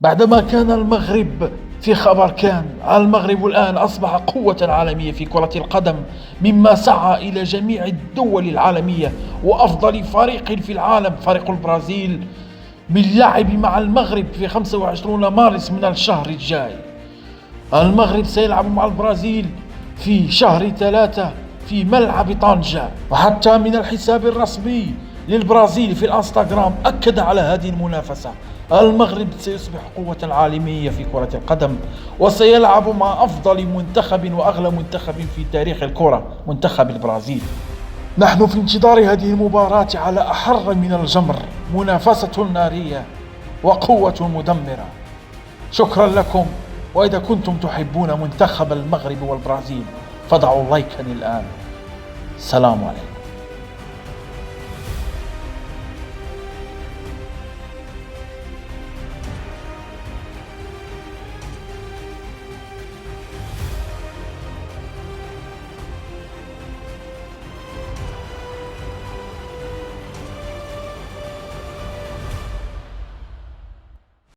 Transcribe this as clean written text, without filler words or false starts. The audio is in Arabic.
بعدما كان المغرب في خبر كان، المغرب الآن أصبح قوة عالمية في كرة القدم، مما سعى إلى جميع الدول العالمية وأفضل فريق في العالم فريق البرازيل باللعب مع المغرب في 25 مارس من الشهر الجاي. المغرب سيلعب مع البرازيل في شهر 3 في ملعب طنجة، وحتى من الحساب الرسمي للبرازيل في الانستغرام أكد على هذه المنافسة. المغرب سيصبح قوة عالمية في كرة القدم، وسيلعب مع أفضل منتخب وأغلى منتخب في تاريخ الكرة، منتخب البرازيل. نحن في انتظار هذه المباراة على أحر من الجمر، منافسة نارية وقوة مدمرة. شكرا لكم، وإذا كنتم تحبون منتخب المغرب والبرازيل فضعوا لايكا الآن. سلام عليكم.